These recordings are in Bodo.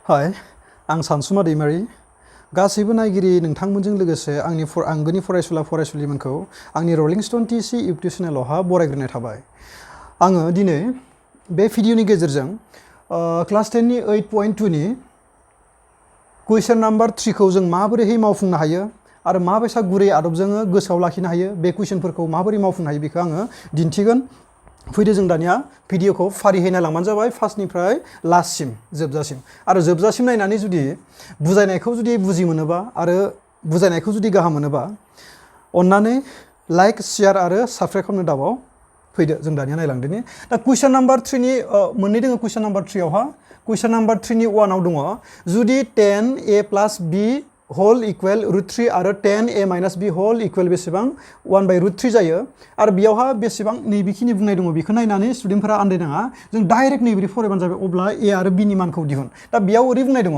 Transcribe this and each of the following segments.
हाय आं सानसुमा दैमारि गासैबो नायगिरि नोंथांमोनजों लोगोसे आंनि आंगोनि फरायसुला फरायसुलिमोनखौ आंनि रलिं स्टोन टीसी इउट्यूब चेनेलावहा बरायग्रोनाय थाबाय। आङो दिनै बे भिडिअनि गेजेरजों क्लास 10 नि 8.2 नि कुइसन नम्बर 3 खौ जों माबोरैहाय मावफुंनो हायो आरो माबायसा गुरै आदबजों गोसोआव लाखिनो हायो बे कुइसनफोरखौ माबोरै मावफुंनो हायो बेखौ आङो दिन्थिगोन। फैदो जों दानिया भिडिअखौ फारियै नायलांबानो जाबाय फार्स्टनिफ्राय लास्टसिम जोबजासिम आरो जोबजासिम नायनानै जुदि बुजायनायखौ जुदि बुजि मोनोबा आरो बुजायनायखौ जुदि गाहाम मोनोबा अन्नानै लाइक शेयार आरो साबस्क्राइब खालामनो दाबाव। फैदो जों दानिया नायलांदोनि दा कुइसन नम्बर 3 नि मोननै दङ कुइसन नम्बर 3 आवहा कुइसन नम्बर 3 नि 1 आव दङ जुदि 10a + b होल इक्वल √3 आरो 10a - b होल इक्वल बेसेबां 1/√3 जायो आरो बेयावहा बेसेबां नैबेखिनि बुंनाय दङ बेखौ नायनानै स्टुडेन्टफोरा आन्दायनाङा जों डाइरेक्ट नैबे फरायबानो जाबाय अब्ला a आरो b नि मानखौ दिहुन। दा बेयाव ओरै बुंनाय दङ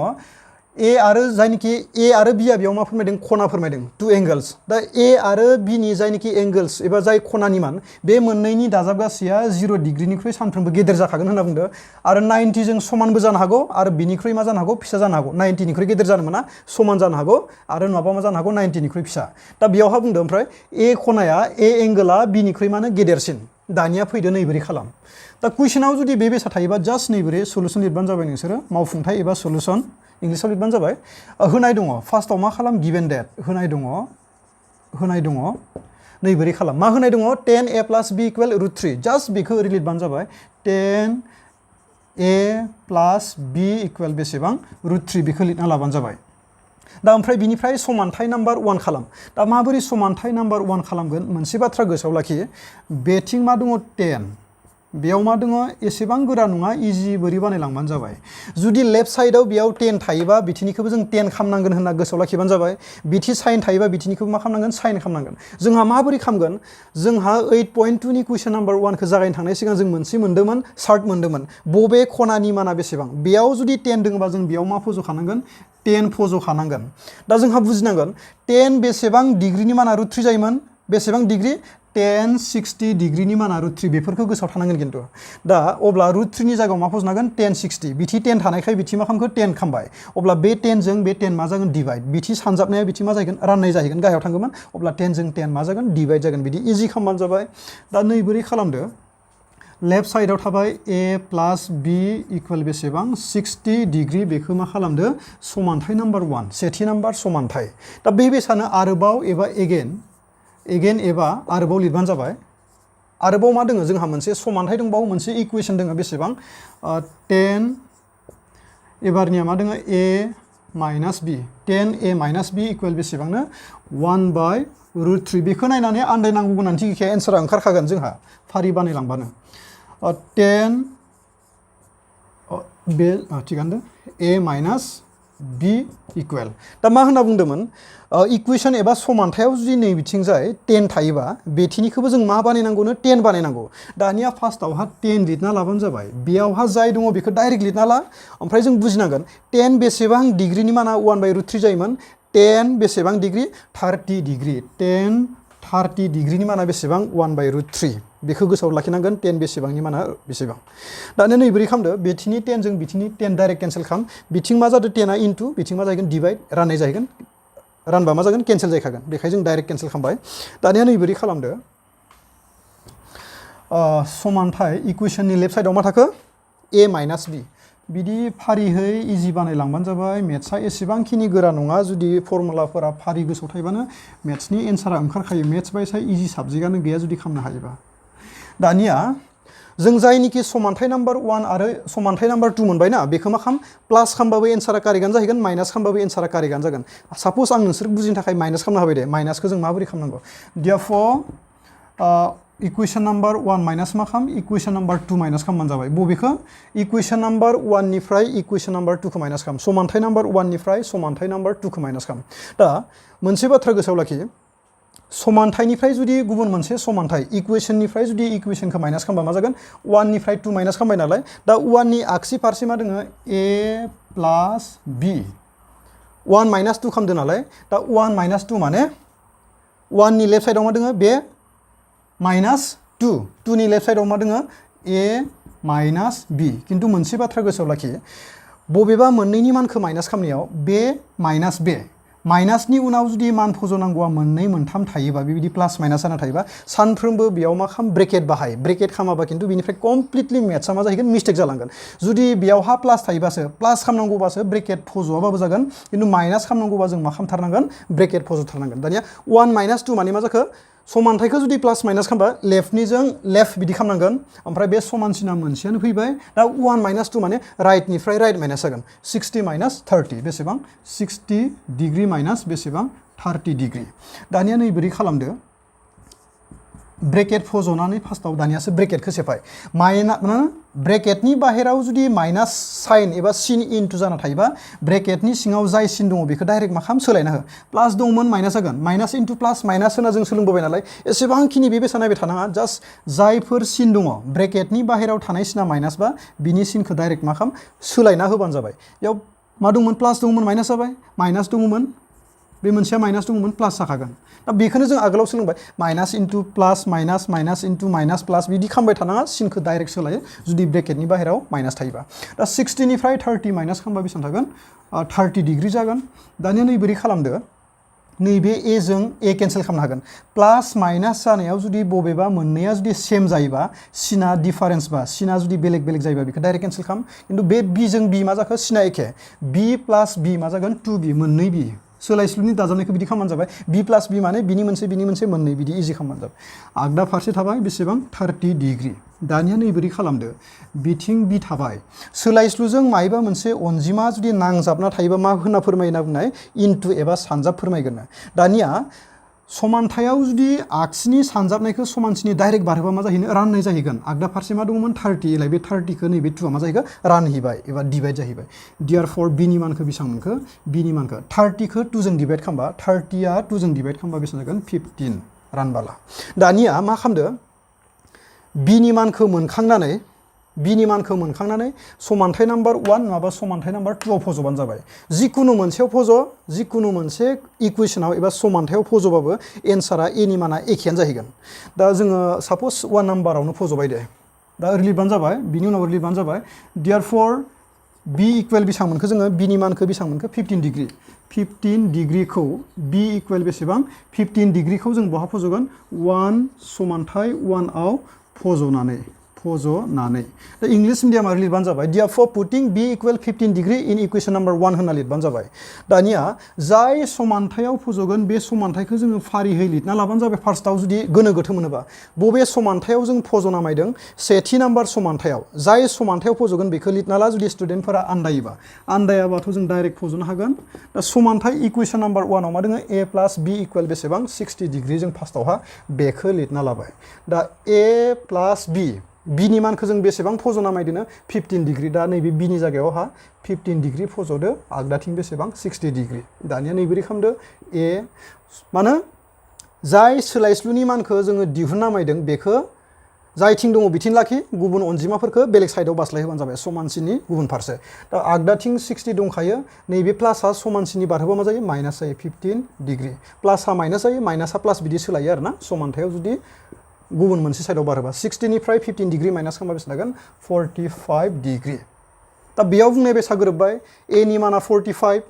a आरो जायनिखि a आरो b आ बेयाव मा फोरमायदों खना फोरमायदों टु एंगल्स। दा a आरो b नि जायनिखि एंगल्स एबा जाय खनानि मान बे मोननैनि दाजाबगासेया 0 डिग्रीनिख्रुइ सानफ्रोमबो गेदेर जाखागोन होनना बुंदो आरो 90 जों समानबो जानो हागौ आरो बिनिख्रुइ मा जानो हागौ फिसा जानो हागौ 90 निख्रुइ गेदेर जानो मोना समान जानो हागौ आरो नङाबा मा जानो हागौ 90 निख्रुइ फिसा। दा बेयावहा बुंदों ओमफ्राय a खनाया a एंगला b निख्रुइ माने गेदेरसिन। दानिया फैदो नैबोरै खालाम। दा कुइसनाव जुदि बे बेसा थायोबा जास्ट नैबोरै सलुसन लिरबानो जाबाय नोंसोरो मावफुंथाय एबा सलुसन इंलिसाव लिरबानो जाबाय। होनाय दङ फार्स्टआव मा खालाम गिभेन डेट होनाय दङ नैबोरै खालाम मा होनाय दङ 10a + b = √3 जास्ट बेखौ ओरै लिरबानो जाबाय 10a + b = बेसेबां √3 बेखौ लिरना लाबानो जाबाय। दा ओमफ्राय बिनिफ्राय समानथाय नाम्बार 1 खालाम। दा माबोरै समानथाय नाम्बार 1 खालामगोन मोनसे बाथ्रा गोसोआव लाखि बेथिं मा दङ 10 बेयाव मा दङ एसेबां गोरा नङा इजि बोरै बानायलांबानो जाबाय। जुदि लेफ्ट साइडआव बेयाव 10 थायोबा बिथिनिखौबो जों 10 खालामनांगोन होनना गोसोआव लाखिबानो जाबाय। बिथि साइन थायोबा बिथिनिखौबो मा खालामनांगोन साइन खालामनांगोन। जोंहा माबोरै खालामगोन जोंहा 8.2 नि कुइसन नम्बर 1 खौ जागायनो थांनाय सिगां जों मोनसे मोन्दोंमोन चार्ट मोन्दोंमोन बबे खनानि माना बेसेबां बेयाव जुदि 10 दङबा जों बेयाव मा फज'खानांगोन 10 फज'खानांगोन। दा जोंहा बुजिनांगोन 10 बेसेबां डिग्रीनि माना √3 जायोमोन बेसेबां डिग्री 10 60 डिग्रीनि माना √3 बेफोरखौ गोसोआव थानांगोन खिन्थु। दा अब्ला √3 नि जायगायाव मा फज'नांगोन 10 60 बिथि 10 थानायखाय बिथि मा खालामखो 10 खालामबाय अब्ला बे 10 जों बे 10 मा जागोन डिभाइड बिथि सानजाबनाया बिथि मा जागोन राननाय जाहैगोन गाहायाव थांगोन अब्ला 10 जों 10 मा जागोन डिभाइड जागोन बिदि इजि खालामबानो जाबाय। दा नैबोरै खालामदो लेफ्ट साइडआव थाबाय a + b = बेसेबां 60 डिग्री बेखौ मा खालामदो समानथाय नाम्बार 1 सेथि नाम्बार समानथाय। दा बे बेसानो आरोबाव एबा एगेन एबा आरोबाव लिरबानो जाबाय। आरोबाव मा दङ जोंहा मोनसे समानथाय दंबावो मोनसे इकुवेशन दङ बेसेबां 10 एबारनिया मा दङ a - b 10a - b = बेसेबांनो 1/√3 बेखौ नायनानै आन्दायनांगौ गोनांथि गैखाया एन्सारा ओंखारखागोन जोंहा फारि बानायलांबानो 10 बे थिगानो a - b = दा मा होनना बुंदोंमोन इकुवेशन एबा समानथायाव जुदि नै बिथिंजाय 10 थायोबा बेथिनिखौबो जों मा बानायनांगौनो 10 बानायनांगौ। दानिया फार्स्टआवहा 10 लिरना लाबानो जाबाय बेयावहा जाय दङ बेखौ डाइरेक्ट लिरना ला ओमफ्राय जों बुजिनांगोन 10 बेसेबां डिग्रीनि माना 1/√3 जायोमोन 10 बेसेबां डिग्री 30 डिग्री 10 30 डिग्रीनि माना बेसेबां 1/√3 बेखौ गोसोआव लाखिनांगोन 10 बेसेबांनि माना बेसेबां। दानिया नैबोरै खालामदो बेथिनि 10 जों बिथिनि 10 डाइरेक्ट केन्सेल खालाम बिथिं मा जादों 10 आ इनटु बिथिं मा जाहैगोन डिभाइड राननाय जाहैगोन रानबा मा जागोन केन्सेल जाहैखागोन बेखायनो जों डाइरेक्ट केन्सेल खालामबाय। दानिया नैबोरै खालामदो समानथाय इकुवेशननि लेफ्ट साइडआव मा थाखो a - b बिदि फारिहै इजि बानायलांबानो जाबाय। मेथ्सआ एसेबांखिनि गोरा नङा जुदि फर्मुलाफोरा फारि गोसोआव थायोबानो मेथ्सनि एन्सारा ओंखारखायो मेथ्स बायसा इजि साबजेक्टआनो गैया जुदि खालामनो हायोबा। दानिया जों जायनिखि समानथाय नाम्बार 1 आरो समानथाय नाम्बार 2 मोनबायना बेखौ मा खालाम प्लास खालामबाबो एन्सारा कारेक्टआनो जाहैगोन माइनास खालामबाबो एन्सारा कारेक्टआनो जागोन। साप'ज आं नोंसोर बुजिनो थाखाय माइनास खालामना होबाय दे माइनासखौ जों माबोरै खालामनांगौ देयारफर इकुवेशन नाम्बार 1 माइनास मा खालाम इकुवेशन नाम्बार 2 माइनास खालामबानो जाबाय। बबेखौ इकुवेशन नाम्बार 1 निफ्राय इकुवेशन नाम्बार 2 खौ माइनास खालाम समानथाय नाम्बार 1 निफ्राय समानथाय नाम्बार 2 खौ माइनास खालाम। दा मोनसे बाथ्रा गोसोआव लाखि समानथायनिफ्राय जुदि गुबुन मोनसे समानथाय इकुवेशननिफ्राय जुदि इकुवेशनखौ माइनास खालामबा मा जागोन 1 निफ्राय 2 माइनास खालामबाय नालाय दा 1 नि आगसि फारसे मा दङ a + b 1 - 2 खालामदो नालाय दा 1 - 2 माने 1 नि लेफ्ट साइडआव मा दङ बे -2 2 नि लेफ्ट साइडआव मा दङ a - b खिन्थु मोनसे बाथ्रा गोसोआव लाखि बबेबा मोननैनि मानखौ माइनास खालामनायाव बे माइनास बे माइनासनि उनाव जुदि मान फज'नांगौआ मोननै मोनथाम थायोबा बेबायदि प्लास माइनास जाना थायोबा सानफ्रोमबो बेयाव मा खालाम ब्रेकेट बाहाय ब्रेकेट खालामाबा खिन्थु बेनिफ्राय कमप्लिटलि मेथ्सआ मा जाहैगोन मिस्टेक जालांगोन जुदि बेयावहा प्लास थायोबासो प्लास खालामनांगौबासो ब्रेकेट फज'आबाबो जागोन खिन्थु माइनास खालामनांगौबा जों मा खालामथारनांगोन ब्रेकेट फज'थारनांगोन दानिया 1 माइनास 2 माने मा जाखो समानथायखौ जुदि प्लास माइनास खालामबा लेफ्टनिजों लेफ्ट बिदि खालामनांगोन ओमफ्राय बे समानसिना मोनसेयानो फैबाय दा 1 माइनास 2 माने राइटनिफ्राय राइट माइनास जागोन 60 माइनास 30 बेसेबां 60 डिग्री माइनास बेसेबां 30 डिग्री दानिया नै बोरै खालामदो ब्रेकेट फज'नानै फार्स्टआव दानियासो ब्रेकेटखौ सेफाय ब्रेकेटनि बाहेराव जुदि माइनास साइन एबा सिन इनटु जाना थायोबा ब्रेकेटनि सिङाव जाय सिन दङ बेखौ डाइरेक्ट मा खालाम सोलायना हो प्लास दंमोन माइनास जागोन माइनास इनटु प्लास माइनास होना जों सोलोंबोबाय नालाय एसेबांखिनि बे बेसा नायबाय थानाङा जास्ट जायफोर सिन दङ ब्रेकेटनि बाहेराव थानाय सिना माइनास बा बिनि सिनखौ डाइरेक्ट मा खालाम सोलायना होबानो जाबाय बेयाव मा दंमोन प्लास दंमोन माइनास जाबाय माइनास दंमोन बे मोनसेया माइनास दंमोन प्लास जाखागोन दा बेखौनो जों आगोलाव सोलोंबाय minus into plus minus minus into minus plus बिदि खालामबाय थानाङा सिनखौ डाइरेक्ट सोलायो जुदि ब्रेकेटनि बाहेराव माइनास थायोबा दा 60 निफ्राय 30 माइनास खालामबा बेसेबां थागोन 30 डिग्री जागोन दानिया नै बोरै खालामदो नैबे ए जों ए केन्सेल खालामनो हागोन प्लास माइनास जानायाव जुदि बबेबा मोननैया जुदि सेम जायोबा सिना डिफारेन्स बा सिना जुदि बेलेग बेलेग जायोबा बेखौ डाइरेक्ट केन्सेल खालाम खिन्थु बे बी जों बी मा जाखो सिना एखे बी प्लास बी मा जागोन 2b मोननै बी सोलायस्लुनि दाजाबनायखौ बिदि खालामबानो जाबाय बी प्लास बी माने बिनि मोनसे मोननै बिदि इजि खालामबानो जाबाय आगदा फारसे थाबाय बेसेबां 30 डिग्री दानिया नै बोरै खालामदो बिथिं बी थाबाय सोलायस्लुजों मायबा मोनसे अनजिमा जुदि नांजाबना थायोबा मा होनना फोरमायना बुंनाय इनटु एबा सानजाब फोरमायगोन दानिया समानथायाव जुदि आगसिनि सानजाबनायखौ समानसिनि डाइरेक्ट बारहोबा मा जाहैनो राननाय जाहैगोन आगदा फारसे मा दंमोन 30 इलाय बे 30खौ नैबे 2आ मा जाहैगोन रानहैबाय एबा डिभाइड जाहैबाय देयरफर बिनि मानखौ बेसेबां मोनखो बिनि मानखो 30खौ 2 जों डिभाइड खालामबा 30आ 2 जों डिभाइड खालामबा बेसेबां जागोन 15 रानबाला दानिया मा खालामदो बिनि मानखौ मोनखांनानै समानथाय नाम्बार 1 नङाबा समानथाय नाम्बार 2 आव फज'बानो जाबाय जिकुनु मोनसेयाव फज' जिकुनु मोनसे इकुवेशनाव एबा समानथायाव फज'बाबो एन्सारा ए नि माना एखेयानो जाहैगोन दा जोङो साप'ज 1 नाम्बारावनो फज'बाय दे दा ओरै लिरबानो जाबाय बिनि उनाव ओरै लिरबानो जाबाय देयरफर बी इकुवेल बेसेबां मोनखो जोङो बिनि मानखौ बेसेबां मोनखो 15 डिग्री 15 डिग्रीखौ बी इकुवेल बेसेबां 15 डिग्रीखौ जों बहा फज'गोन 1 समानथाय 1 आव फज'नानै दा इंलिश मिडियाम आरो लिरबानो जाबाय therefore putting B equal 15 degree in equation number 1 होनना लिरबानो जाबाय दानिया जाय समानथायाव फज'गोन बे समानथायखौ जोङो फारिहै लिरना लाबानो जाबाय फार्स्टआव जुदि गोनो गोथो मोनोबा बबे समानथायाव जों फज'ना मायदों सेथि नाम्बार समानथायाव जाय समानथायाव फज'गोन बेखौ लिरना ला जुदि स्टुडेन्टफोरा आन्दायाबाथ' जों डाइरेक्ट फज'नो हागोन दा समानथाय इकुवेशन नाम्बार 1 आव मा दङ ए प्लास बी इकुवेल बेसेबां 60 डिग्री जों फार्स्टआवहा बेखौ लिरना लाबाय दा ए प्लास बी बिनि मानखौ जों बेसेबां फज'ना मायदोनो 15 डिग्री दा नैबे बिनि जायगायावहा 15 डिग्री फज'दो आगदाथिं बेसेबां 60 डिग्री दानिया नैबोरै खालामदो ए मानो जाय सोलायस्लुनि मानखौ जोङो दिहुनना मायदों बेखौ जायथिं दङ बिथिं लाखि गुबुन अनजिमाफोरखौ बेलेग साइडआव बास्लायहोबानो जाबाय समानसिनि गुबुन फारसे दा आगदाथिं 60 दंखायो नैबे प्लासआ समानसिनि बारहोबा मा जायो माइनास जायो 15 डिग्री प्लासआ माइनास जायो माइनासआ प्लास बिदि सोलायो आरोना समानथायाव जुदि गुबुन मोनसे साइडआव बारहोबा 60 निफ्राय 15 डिग्री माइनास खालामबा बेसेबां जागोन 45 डिग्री दा बेयाव बुंनाय बेसा गोरोबबाय ए नि माना 45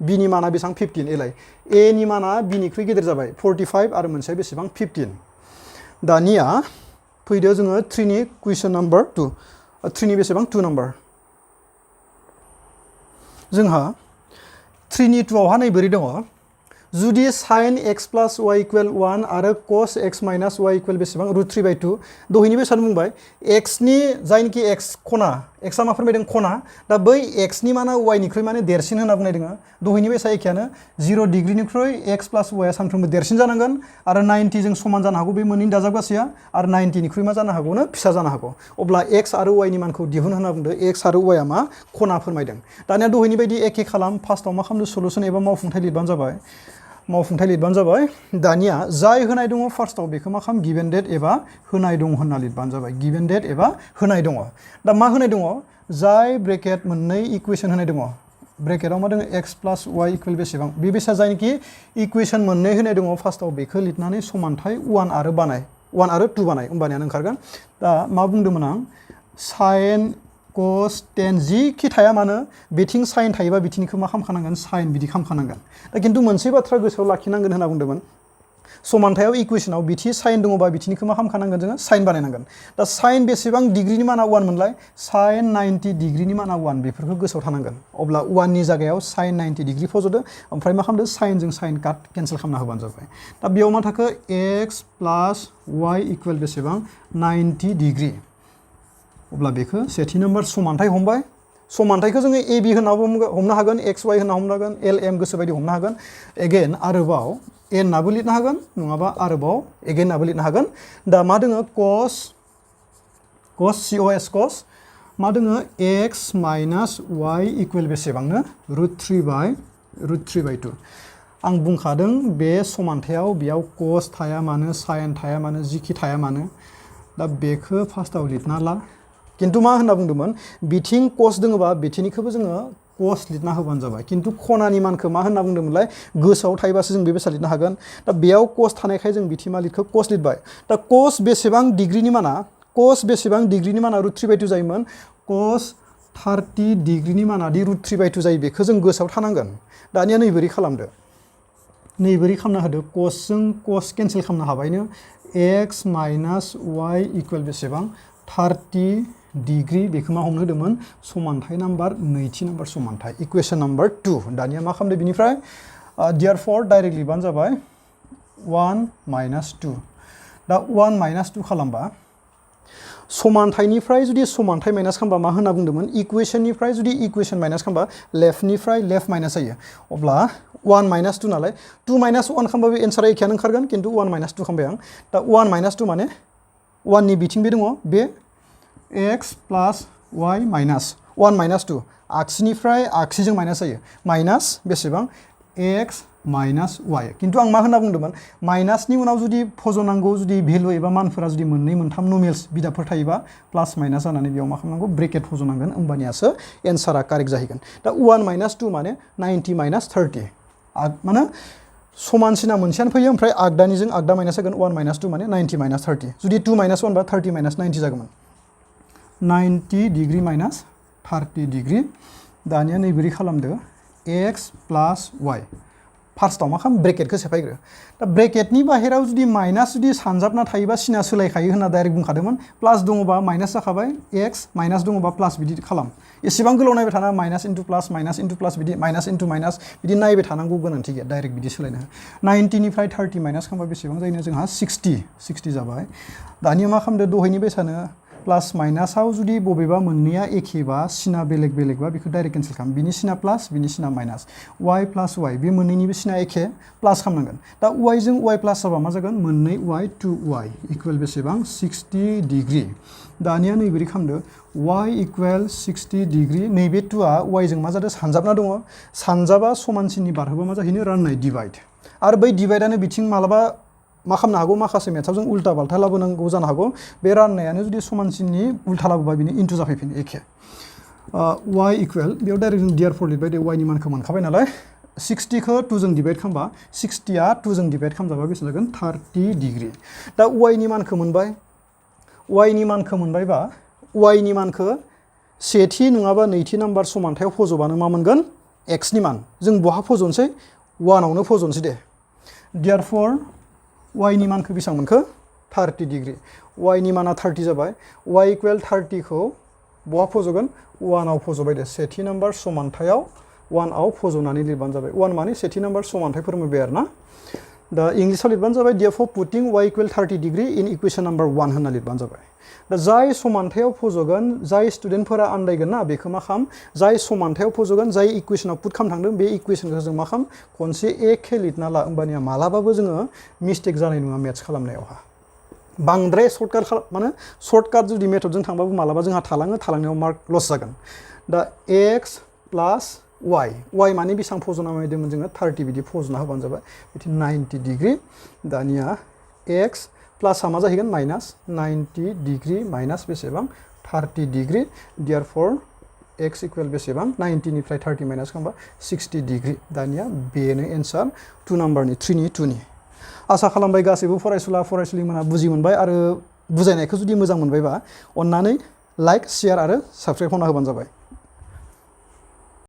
बी नि माना बेसेबां 15 एलाय ए नि माना बिनिख्रुइ गेदेर जाबाय 45 आरो मोनसेया बेसेबां 15 दानिया फैदो जोङो 3 नि कुइसन नाम्बार 2 3 नि बेसेबां 2 नाम्बार जोंहा 3 नि 2 आवहा नै बोरै दङ जुदि sin x plus y equal 1 आरो cos x minus y equal बेसेबां √3/2 दहायनि बेसाद बुंबाय x नि जायनोखि x खना x आ मा फोरमायदों खना दा बै x नि माना y निख्रुइ माने देरसिन होनना बुंनाय दङ दहायनि बेसा एखेयानो 0 डिग्रीनिख्रुइ x प्लस y आ सानफ्रोमबो देरसिन जानांगोन आरो 90 जों समान जानो हागौ बे मोननैनि दाजाब गासैया आरो 90 निख्रुइ मा जानो हागौनो फिसा जानो हागौ अब्ला x आरो y नि मानखौ दिहुन होनना बुंदो x आरो y आ मा खना फोरमायदों दानिया दहायनि बायदि एखे खालाम फार्स्टआव मा खालामदो सलुसन एबा मावफुंथाय लिरबानो जाबाय दानिया जाय होनाय दङ फार्स्टआव बेखौ मा खालाम गिभेन डेट एबा होनाय दं होनना लिरबानो जाबाय गिभेन डेट एबा होनाय दङ दा मा होनाय दङ जाय ब्रेकेट मोननै इकुवेशन होनाय दङ ब्रेकेटाव मा दङ x प्लस y इकुवेल बेसेबां बे बेसा जायनोखि इकुवेशन मोननै होनाय दङ फार्स्टआव बेखौ लिरनानै समानथाय 1 आरो 2 बानाय होमबानियानो ओंखारगोन दा मा बुंदोंमोन आं sin cos 10 जिखि थाया मानो बेथिं साइन थायोबा बिथिंनिखौ मा खालामखानांगोन साइन बिदि खालामखानांगोन दा खिन्थु मोनसे बाथ्रा गोसोआव लाखिनांगोन होनना बुंदोंमोन समानथायाव इकुवेशनाव बिथि साइन दङबा बिथिंनिखौ मा खालामखानांगोन जोङो साइन बानायनांगोन दा साइन बेसेबां डिग्रीनि माना 1 मोनलाय साइन 90 डिग्रीनि माना 1 बेफोरखौ गोसोआव थानांगोन अब्ला 1 नि जायगायाव साइन 90 डिग्री फज'दो ओमफ्राय मा खालामदो साइनजों साइन काट केन्सेल खालामना होबानो जाबाय दा बेयाव मा थाखो x प्लास y इकुवेल बेसेबां 90 डिग्री अब्ला बेखौ सेथि नम्बर समानथाय हमबाय समानथायखौ जोङो ए बि होननाबो हमनो हागोन एक्स वाइ होनना हमनो हागोन एल एम गोसोबायदि हमनो हागोन एगेन आरोबाव एन नाबो लिरनो हागोन नङाबा आरोबाव एगेन नाबो लिरनो हागोन दा मा दोङो cos cos मा दोङो x माइनास y इकुवेल बेसेबांनो √3/2 आं बुंखादों बे समानथायाव बेयाव cos थाया मानो साइन थाया मानो जिखि थाया मानो दा बेखौ फार्स्टआव लिरना ला किन्तु मा होनना बुंदोंमोन बिथिं cos दोङोबा बिथिंनिखौबो जोङो cos लिरना होबानो जाबाय किन्तु खनानि मानखौ मा होनना बुंदोंमोनलाय गोसोआव थायोबासो जों बेबायसा लिरनो हागोन दा बेयाव cos थानायखाय जों बिथिं मा लिरखो cos लिरबाय दा cos बेसेबां डिग्रीनि माना √3/2 जायोमोन cos 30 डिग्रीनि माना दि √3/2 जायो बेखौ जों गोसोआव थानांगोन दानिया नैबोरै खालामदो नैबोरै खालामना होदो cos जों cos केन्सेल खालामनो हाबायनो x माइनास y इकुवेल बेसेबां 30 डिग्री बेखौ मा हमनो होदोंमोन समानथाय नाम्बार नैथि नाम्बार समानथाय इकुवेशन नाम्बार 2 दानिया मा खालामदो बिनिफ्राय देयरफॉर डाइरेक्ट लिरबानो जाबाय 1 माइनास 2 दा 1 माइनास 2 खालामबा समानथायनिफ्राय जुदि समानथाय माइनास खालामबा मा होनना बुंदोंमोन इकुवेशननिफ्राय जुदि इकुवेशन माइनास खालामबा लेफ्टनिफ्राय लेफ्ट माइनास जायो अब्ला 1 माइनास 2 नालाय 2 माइनास 1 खालामबा एन्सारा एखेयानो ओंखारगोन किन्तु 1 माइनास 2 खालामबाय आं दा 1 माइनास 2 माने 1 नि बिथिं बे दङ बे x प्लास y माइनास 1 माइनास 2 आगसिनिफ्राय आगसिजों माइनास जायो माइनास बेसेबां x माइनास y किन्तु आं मा होनना बुंदोंमोन माइनासनि उनाव जुदि फज'नांगौ जुदि भेलु एबा मानफोरा जुदि मोननै मोनथाम नमिल्स बिदाबफोर थायोबा प्लास माइनास जानानै बेयाव मा खालामनांगौ ब्रेकेट फज'नांगोन होमबानियासो एन्सारा कारेक्ट जाहैगोन दा 1 माइनास 2 माने 90 माइनास 30 माने समानसिना मोनसेयानो फैयो ओमफ्राय आगदानिजों आगदा माइनास जागोन 1 माइनास 2 माने 90 माइनास 30 जुदि 2 माइनास 1 बा 30 माइनास 90 जागौमोन 90 डिग्री माइनास 30 डिग्री दानिया नैबोरै खालामदो x प्लास y फार्स्टआव मा खालाम ब्रेकेटखौ सेफायग्रो दा ब्रेकेटनि बाहेराव जुदि माइनास जुदि सानजाबना थायोबा सिना सोलायखायो होनना डाइरेक्ट बुंखादोंमोन प्लास दङबा माइनास जाखाबाय x माइनास दङबा प्लास बिदि खालाम एसेबां गोलाव नायबाय थाना माइनास इन्टु प्लास बिदि माइनास इन्टु माइनास बिदि नायबाय थानांगौ गोनांथि गैया डाइरेक्ट बिदि सोलायनो 90 निफ्राय 30 माइनास खालामबा बेसेबां जायो जोंहा 60 जाबाय दानिया मा खालामदो दहायनि बेसानो प्लास माइनासआव जुदि बबेबा मोननैया एखेबा सिना बेलेग बेलेगबा बेखौ डाइरेक्ट केन्सेल खालाम बिनि सिना प्लास बिनि सिना माइनास y प्लास y बे मोननैनिबो सिना एखे प्लास खालामनांगोन दा y जों y प्लास जाबा मा जागोन मोननै y 2y इकुवेल बेसेबां 60 डिग्री दानिया नैबोरै खालामदो y इकुवेल 60 डिग्री नैबे 2आ y जों मा जादों सानजाबना दङ सानजाबा समानसिननि बारहोबा मा जाहैनो राननाय डिभाइड आरो बै डिभाइडआनो बिथिं मालाबा मा खालामनो हागौ माखासे मेथ्सआव जों उल्टा बाल्टा लाबोनांगौ जानो हागौ बे राननायानो जुदि समानसिननि उल्टा लाबोबा बिनि इन्टु जाफैफिनो एखे y इकुवेल बेयाव डाइरेक्ट जों देयरफॉर लिरबाय दे y नि मानखौ मोनखाबाय नालाय 60 खौ 2 जों डिभाइड खालामबा 60 आ 2 जों डिभाइड खालामजाबा बेसेबां जागोन 30 डिग्री दा y नि मानखौ मोनबाय y नि मानखौ मोनबायबा y नि मानखौ सेथि नङाबा नैथि नाम्बार समानथायाव फज'बानो मा मोनगोन x नि मान जों बहा फज'नोसै 1 आवनो फज'नोसै दे देयरफॉर y नि मानखौ बेसेबां मोनखो 30 डिग्री y नि माना 30 जाबाय y इकुवेल 30 खौ बहा फज'गोन 1 आव फज'बाय दे सेथि नाम्बार समानथायाव 1 आव फज'नानै लिरबानो जाबाय 1 माने सेथि नाम्बार समानथाय फोरमायबाय आरो ना दा इंलिसाव लिरबानो जाबाय therefore putting y equal 30 degree in equation number 1 होनना लिरबानो जाबाय दा जाय समानथायाव फज'गोन जाय स्टुडेन्टफोरा आन्दायगोन ना बेखौ मा खालाम जाय समानथायाव फज'गोन जाय इकुवेशनाव पुट खालामनो थांदों बे इकुवेशनखौ जों मा खालाम खनसे एखे लिरना ला होमबानिया मालाबाबो जोङो मिस्टेक जानाय नङा मेथ्स खालामनायावहा बांद्राय सर्टकाट माने सर्टकाट जुदि मेथडजों थांबाबो मालाबा जोंहा थालांनायाव मार्क लस जागोन दा x प्लास y माने बेसेबां फज'ना नायदोंमोन जोङो 30 बिदि फज'ना होबानो जाबाय बिदि 90 डिग्री दानिया x प्लासआ मा जाहैगोन माइनास 90 डिग्री माइनास बेसेबां 30 डिग्री देयरफॉर x इकुवेल बेसेबां 90 निफ्राय 30 माइनास खालामबा 60 डिग्री दानिया बेनो एन्सार 2 नाम्बारनि 3 नि 2 नि आसा खालामबाय गासैबो फरायसुला फरायसुलिमोना बुजि मोनबाय आरो बुजायनायखौ जुदि मोजां मोनबायबा अन्नानै लाइक शेयार आरो साबस्क्राइब खालामना होबानो जाबाय।